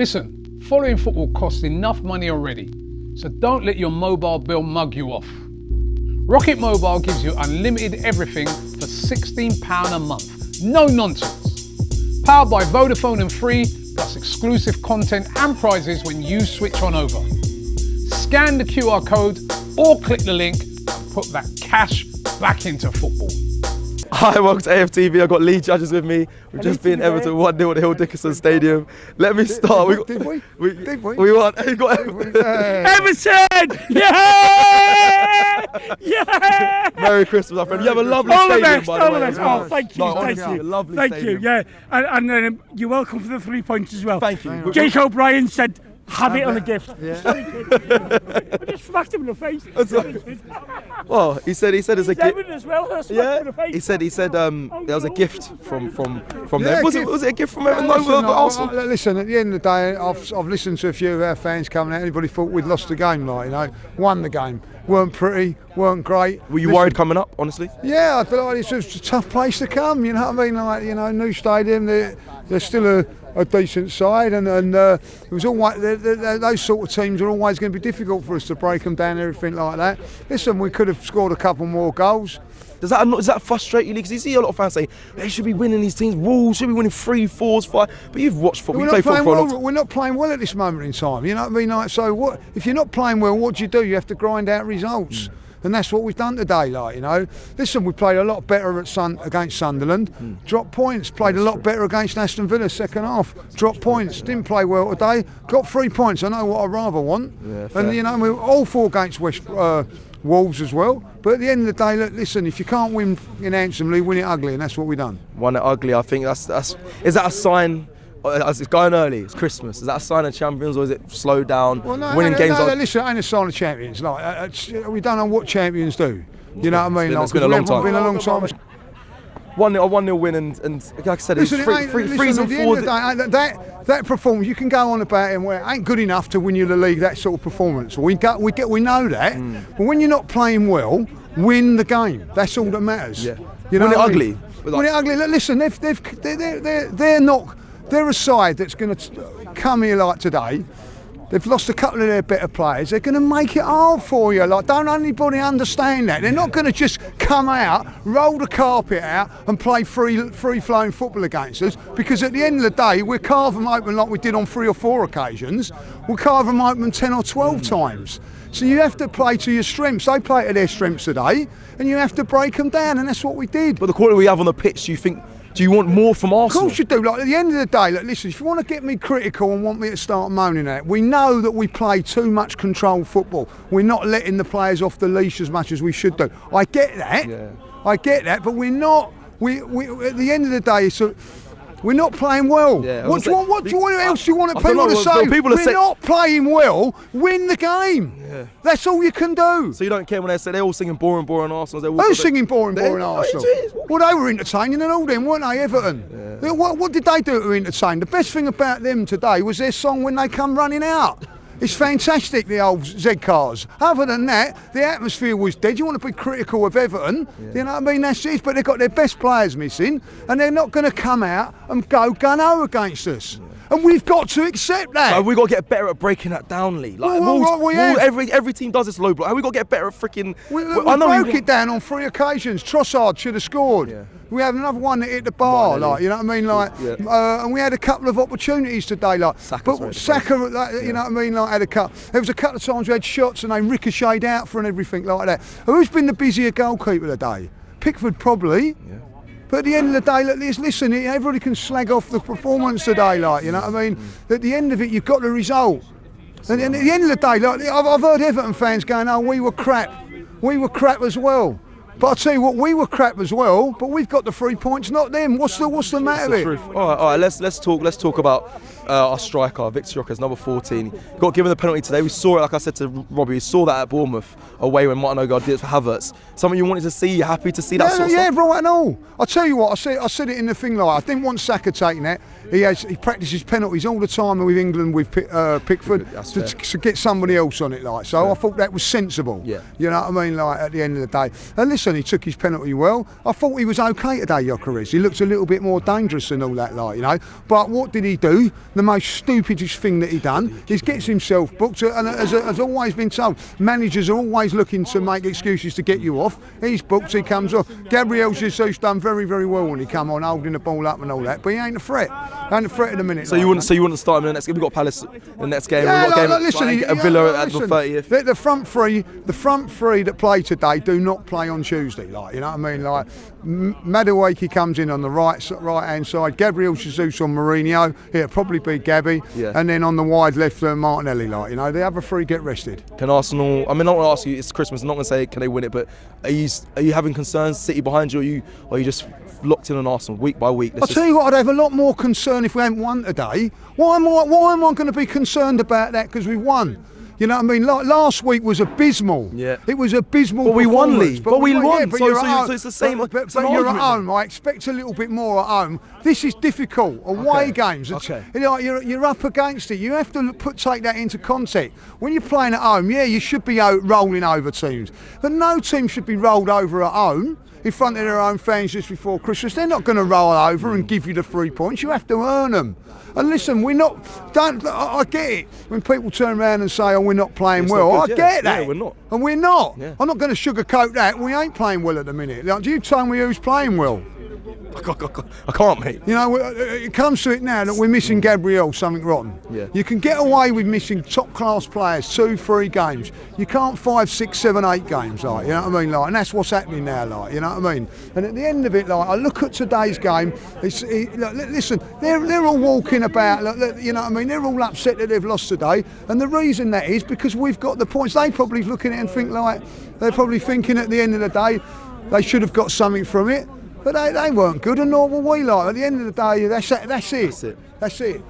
Listen, following football costs enough money already, so don't let your mobile bill mug you off. Rocket Mobile gives you unlimited everything for £16 a month. No nonsense. Powered by Vodafone and Free, plus exclusive content and prizes when you switch on over. Scan the QR code or click the link and put that cash back into football. Hi, welcome to AFTV. I've got Leeds judges with me. We've just been Everton 1-0 at the Hill Dickinson Stadium. Let me start. Did we? We won. We got Everton! Yeah! Yeah! Merry Christmas, my friend. You have a lovely all stadium, the best, by the all way. the best. Oh, thank you, No, thank honestly, you. a lovely Thank stadium. you, yeah. And you're welcome for the 3 points as well. Thank you. Jake O'Brien said, have it on a gift. Yeah. I just smacked him in the face. Well, he said it's a gift. Everton as well. I smacked him in the face. He said there was a gift from Yeah, them. Was it a gift from Everton? Listen, No, Arsenal. listen, at the end of the day, I've listened to a few of our fans coming out. Anybody thought we'd lost the game, won the game. Weren't pretty, weren't great. Were you worried coming up, honestly? Yeah, I feel like it's a tough place to come. You know what I mean? New stadium. They're still a decent side, and it was always those sort of teams are always going to be difficult for us to break them down and everything like that. Listen, we could have scored a couple more goals. Does that frustrate you? Because you see a lot of fans say they should be winning these teams. Wolves should be winning 3, 4s, 5. But you've watched football. You play football for a long time. We're not playing well at this moment in time. You know what I mean? So what? If you're not playing well, what do? You have to grind out results. And that's what we've done today, Listen, we played a lot better against Sunderland. Dropped points. Played a lot better against Aston Villa second half. Dropped points. Didn't play well today. Got 3 points. I know what I'd rather want. Yeah, fair. And we were all 4 against Wolves as well. But at the end of the day, look, listen, if you can't win handsomely, win it ugly, and that's what we've done. Won it ugly. I think that's. Is that a sign? It's going early. It's Christmas. Is that a sign of champions, or is it slow down? Well, winning games. Listen, ain't a sign of champions. We don't know what champions do. You know what I mean? It's been a long time. Been a long time. 1-0 win, and like I said, it's Listen, threes and fours. That performance, you can go on about it, where it ain't good enough to win you the league. That sort of performance, we know that. But when you're not playing well, win the game. That's all that matters. Yeah. You know Win it what I ugly. mean? Win it ugly. Look, listen, they're not. They're a side that's going to come here like today. They've lost a couple of their better players. They're going to make it hard for you. Don't anybody understand that? They're not going to just come out, roll the carpet out and play free-flowing football against us, because at the end of the day, we'll carve them open like we did on 3 or 4 occasions. We'll carve them open 10 or 12 times. So you have to play to your strengths. They play to their strengths today, and you have to break them down, and that's what we did. But the quality we have on the pitch, do you want more from Arsenal? Of course you do. At the end of the day, listen, if you want to get me critical and want me to start moaning at it, we know that we play too much controlled football. We're not letting the players off the leash as much as we should do. I get that. Yeah. I get that, but we're not. We at the end of the day, we're not playing well. Yeah, what else do you want people to say? We're not playing well. Win the game. Yeah. That's all you can do. So you don't care when they're all singing boring Arsenal? Who's singing boring Arsenal? Well, they were entertaining and all them, weren't they, Everton? Yeah. What did they do to entertain? The best thing about them today was their song when they come running out. It's fantastic, the old Z cars. Other than that, the atmosphere was dead. You want to be critical of Everton, you know what I mean? That's it. But they've got their best players missing, and they're not going to come out and go gun-ho against us. Yeah. And we've got to accept that. We've got to get better at breaking that down, Lee. Every team does this low block. We've got to get better at freaking... We broke it down on 3 occasions. Trossard should have scored. Yeah. We had another one that hit the bar, you know what I mean? And we had a couple of opportunities today, Saka, you know what I mean? Had a couple. There was a couple of times we had shots and they ricocheted out for and everything like that. Who's been the busier goalkeeper today? Pickford probably. Yeah. But at the end of the day, listen, everybody can slag off the performance today, you know what I mean? At the end of it, you've got the result. And at the end of the day, I've heard Everton fans going, "Oh, we were crap. We were crap as well." But I'll tell you what, we were crap as well, but we've got the 3 points, not them. What's the matter with it? All right, let's talk about our striker, Victor Gyökeres, number 14. Got given the penalty today. We saw it, like I said to Robbie, we saw that at Bournemouth away when Martin Odegaard did it for Havertz. Something you wanted to see, you're happy to see that sort of stuff? Yeah, right and all. I'll tell you what, I said it in the thing, I didn't want Saka taking that. He practices penalties all the time with England with Pickford to get somebody else on it, So I thought that was sensible. Yeah. You know what I mean, at the end of the day. And listen, listen, he took his penalty well. I thought he was okay today, Gyökeres. He looked a little bit more dangerous and all that, like, you know. But what did he do? The most stupidest thing that he done is gets himself booked. And as has always been told, managers are always looking to make excuses to get you off. He's booked, he comes off. Gabriel Jesus done very, very well when he come on, holding the ball up and all that. But he ain't a threat. Ain't a threat in a minute. So you wouldn't start him in the next game? We've got Palace in the next game. Yeah, We've got a game listen, a Villa at the 30th. The front three that play today do not play on Tuesday. Like, you know what I mean? Like, Madueke comes in on the right hand side. Gabriel Jesus on Mourinho. It'll probably be Gabby. Yeah. And then on the wide left, Martinelli. Like, you know, the other three get rested. Can Arsenal? I mean, I'm not going to ask you. It's Christmas. I'm not going to say can they win it, but are you having concerns? City behind you? Or are you just locked in on Arsenal week by week? I'll tell you what, I'd have a lot more concern if we hadn't won today. Why am I going to be concerned about that because we've won? You know what I mean? Like, last week was abysmal. Yeah. It was abysmal. But we won, Lee. But we won. Yeah, but So you're it's the same. But you're at home. I expect a little bit more at home. This is difficult. Away games. Okay. You know, you're up against it. You have to take that into context. When you're playing at home, yeah, you should be out rolling over teams. But no team should be rolled over at home in front of their own fans just before Christmas. They're not going to roll over and give you the 3 points. You have to earn them. And listen, I get it when people turn around and say, oh, we're not playing well. I get that. Yeah, we're not. And we're not. Yeah. I'm not going to sugarcoat that. We ain't playing well at the minute. Like, do you tell me who's playing well? I can't, mate. You know, it comes to it now that we're missing Gabriel, something rotten. Yeah. You can get away with missing top-class players 2-3 games. You can't 5, 6, 7, 8 games, like, you know what I mean? Like, and that's what's happening now, like, you know what I mean? And at the end of it, like, I look at today's game, listen, they're all walking about, you know what I mean? They're all upset that they've lost today. And the reason that is because we've got the points. They probably looking at it and think like, they're probably thinking at the end of the day, they should have got something from it. But they weren't good, and nor were we. Like, at the end of the day, that's it. That's it.